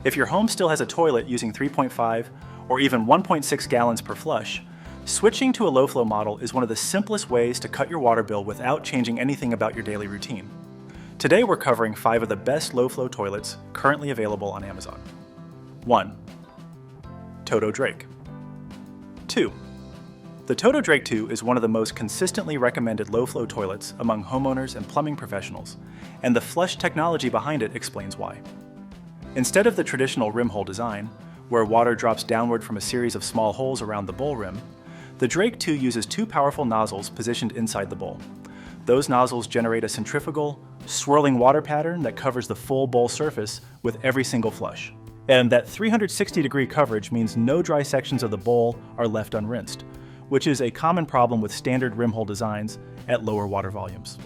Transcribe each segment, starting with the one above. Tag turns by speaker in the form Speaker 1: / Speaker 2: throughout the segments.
Speaker 1: If your home still has a toilet using 3.5 or even 1.6 gallons per flush, switching to a low-flow model is one of the simplest ways to cut your water bill without changing anything about your daily routine. Today we're covering 5 of the best low-flow toilets currently available on Amazon. 1. TOTO Drake. 2. The TOTO Drake II is one of the most consistently recommended low-flow toilets among homeowners and plumbing professionals, and the flush technology behind it explains why. Instead of the traditional rim hole design, where water drops downward from a series of small holes around the bowl rim, the Drake II uses 2 powerful nozzles positioned inside the bowl. Those nozzles generate a centrifugal, swirling water pattern that covers the full bowl surface with every single flush. And that 360-degree coverage means no dry sections of the bowl are left unrinsed, which is a common problem with standard rim hole designs at lower water volumes.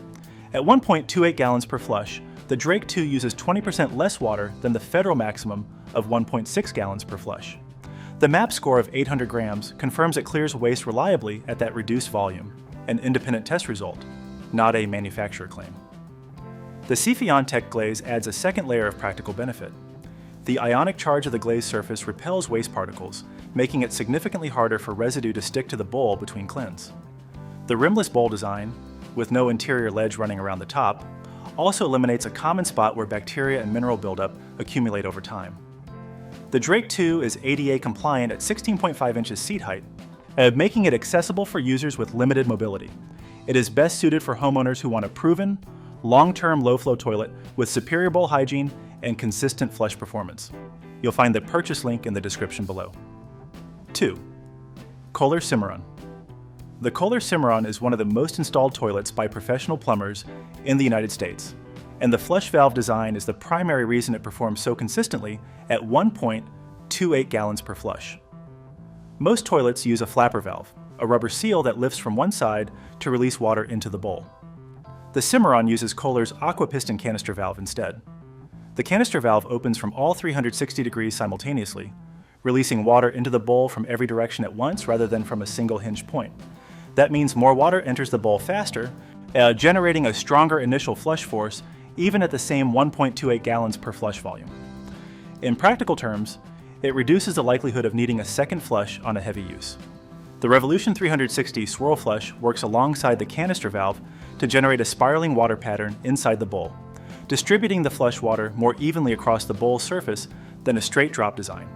Speaker 1: At 1.28 gallons per flush, the Drake II uses 20% less water than the federal maximum of 1.6 gallons per flush. The MAP score of 800 grams confirms it clears waste reliably at that reduced volume, an independent test result, not a manufacturer claim. The Cifiontek glaze adds a second layer of practical benefit. The ionic charge of the glaze surface repels waste particles, making it significantly harder for residue to stick to the bowl between cleans. The rimless bowl design, with no interior ledge running around the top, also eliminates a common spot where bacteria and mineral buildup accumulate over time. The Drake II is ADA compliant at 16.5 inches seat height, making it accessible for users with limited mobility. It is best suited for homeowners who want a proven, long-term low-flow toilet with superior bowl hygiene and consistent flush performance. You'll find the purchase link in the description below. 2. Kohler Cimarron. The Kohler Cimarron is one of the most installed toilets by professional plumbers in the United States, and the flush valve design is the primary reason it performs so consistently at 1.28 gallons per flush. Most toilets use a flapper valve, a rubber seal that lifts from one side to release water into the bowl. The Cimarron uses Kohler's aqua piston canister valve instead. The canister valve opens from all 360 degrees simultaneously, releasing water into the bowl from every direction at once rather than from a single hinge point. That means more water enters the bowl faster, generating a stronger initial flush force even at the same 1.28 gallons per flush volume. In practical terms, it reduces the likelihood of needing a second flush on a heavy use. The Revolution 360 swirl flush works alongside the canister valve to generate a spiraling water pattern inside the bowl, distributing the flush water more evenly across the bowl surface than a straight drop design.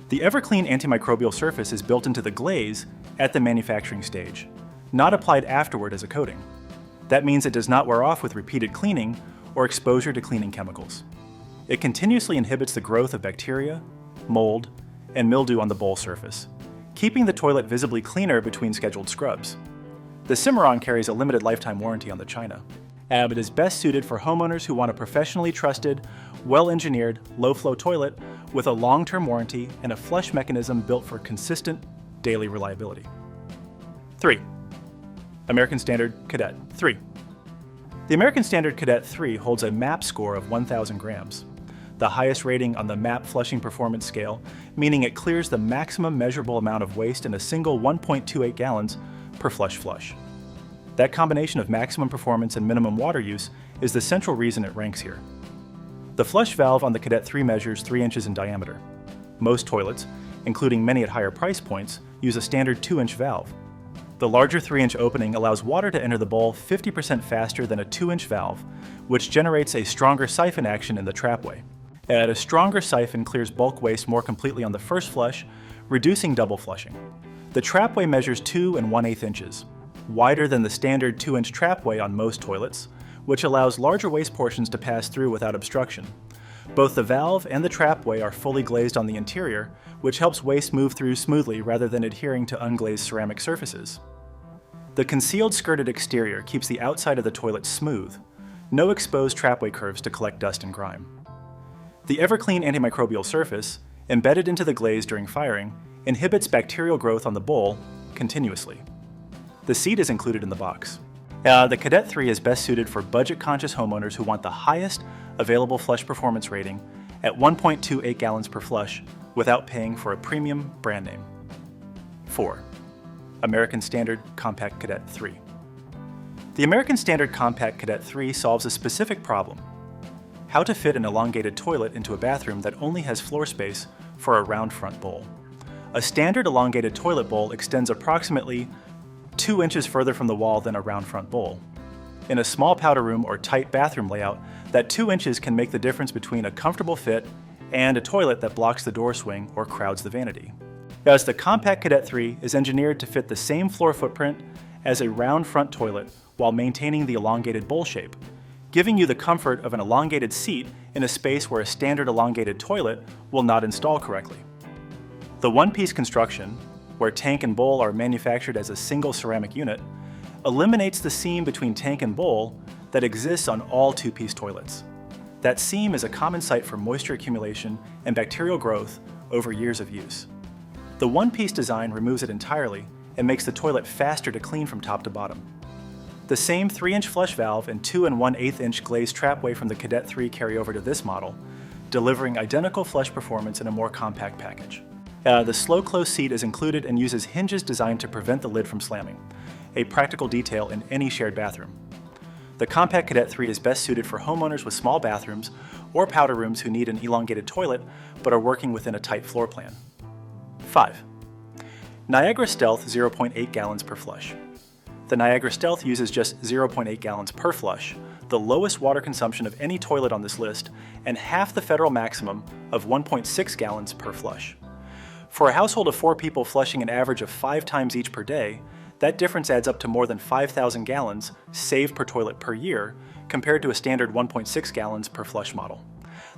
Speaker 1: The EverClean antimicrobial surface is built into the glaze at the manufacturing stage, not applied afterward as a coating. That means it does not wear off with repeated cleaning or exposure to cleaning chemicals. It continuously inhibits the growth of bacteria, mold, and mildew on the bowl surface, keeping the toilet visibly cleaner between scheduled scrubs. The Cimarron carries a limited lifetime warranty on the china, but is best suited for homeowners who want a professionally trusted, well-engineered, low-flow toilet with a long-term warranty and a flush mechanism built for consistent, daily reliability. 3. American Standard Cadet 3. The American Standard Cadet 3 holds a MAP score of 1,000 grams, the highest rating on the MAP flushing performance scale, meaning it clears the maximum measurable amount of waste in a single 1.28 gallons per flush. That combination of maximum performance and minimum water use is the central reason it ranks here. The flush valve on the Cadet 3 measures 3 inches in diameter. Most toilets, including many at higher price points, use a standard 2-inch valve. The larger 3-inch opening allows water to enter the bowl 50% faster than a 2-inch valve, which generates a stronger siphon action in the trapway. A stronger siphon clears bulk waste more completely on the first flush, reducing double flushing. The trapway measures 2 1/8 inches, wider than the standard 2-inch trapway on most toilets, which allows larger waste portions to pass through without obstruction. Both the valve and the trapway are fully glazed on the interior, which helps waste move through smoothly rather than adhering to unglazed ceramic surfaces. The concealed skirted exterior keeps the outside of the toilet smooth, no exposed trapway curves to collect dust and grime. The EverClean antimicrobial surface, embedded into the glaze during firing, inhibits bacterial growth on the bowl continuously. The seat is included in the box. The Cadet 3 is best suited for budget-conscious homeowners who want the highest available flush performance rating at 1.28 gallons per flush without paying for a premium brand name. 4. American Standard Compact Cadet 3. The American Standard Compact Cadet 3 solves a specific problem. how to fit an elongated toilet into a bathroom that only has floor space for a round front bowl. A standard elongated toilet bowl extends approximately 2 inches further from the wall than a round front bowl. In a small powder room or tight bathroom layout, that 2 inches can make the difference between a comfortable fit and a toilet that blocks the door swing or crowds the vanity. Thus, the compact Cadet 3 is engineered to fit the same floor footprint as a round front toilet while maintaining the elongated bowl shape, giving you the comfort of an elongated seat in a space where a standard elongated toilet will not install correctly. The one-piece construction, where tank and bowl are manufactured as a single ceramic unit, eliminates the seam between tank and bowl that exists on all two-piece toilets. That seam is a common site for moisture accumulation and bacterial growth over years of use. The one-piece design removes it entirely and makes the toilet faster to clean from top to bottom. The same 3-inch flush valve and 2 1/8-inch glazed trapway from the Cadet 3 carry over to this model, delivering identical flush performance in a more compact package. The slow close seat is included and uses hinges designed to prevent the lid from slamming, a practical detail in any shared bathroom. The compact Cadet 3 is best suited for homeowners with small bathrooms or powder rooms who need an elongated toilet but are working within a tight floor plan. 5. Niagara Stealth 0.8 gallons per flush. The Niagara Stealth uses just 0.8 gallons per flush, the lowest water consumption of any toilet on this list, and half the federal maximum of 1.6 gallons per flush. For a household of 4 people flushing an average of 5 times each per day, that difference adds up to more than 5,000 gallons saved per toilet per year, compared to a standard 1.6 gallons per flush model.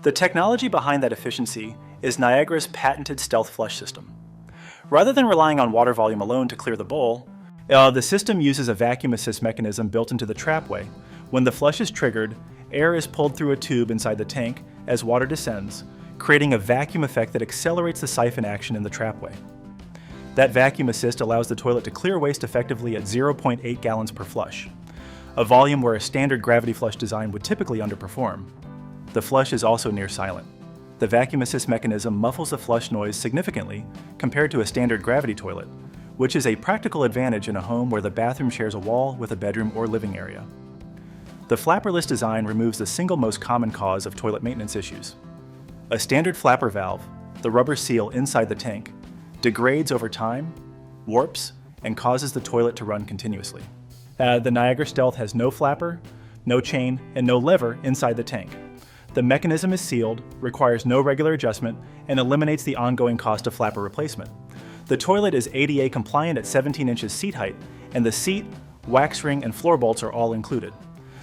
Speaker 1: The technology behind that efficiency is Niagara's patented Stealth flush system. Rather than relying on water volume alone to clear the bowl, the system uses a vacuum assist mechanism built into the trapway. When the flush is triggered, air is pulled through a tube inside the tank as water descends, creating a vacuum effect that accelerates the siphon action in the trapway. That vacuum assist allows the toilet to clear waste effectively at 0.8 gallons per flush, a volume where a standard gravity flush design would typically underperform. The flush is also near silent. The vacuum assist mechanism muffles the flush noise significantly compared to a standard gravity toilet, which is a practical advantage in a home where the bathroom shares a wall with a bedroom or living area. The flapperless design removes the single most common cause of toilet maintenance issues. A standard flapper valve, the rubber seal inside the tank, degrades over time, warps, and causes the toilet to run continuously. The Niagara Stealth has no flapper, no chain, and no lever inside the tank. The mechanism is sealed, requires no regular adjustment, and eliminates the ongoing cost of flapper replacement. The toilet is ADA compliant at 17 inches seat height, and the seat, wax ring, and floor bolts are all included.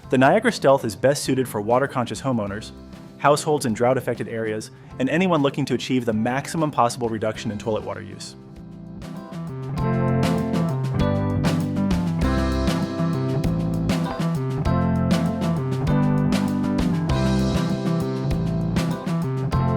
Speaker 1: The Niagara Stealth is best suited for water-conscious homeowners, households in drought-affected areas, and anyone looking to achieve the maximum possible reduction in toilet water use.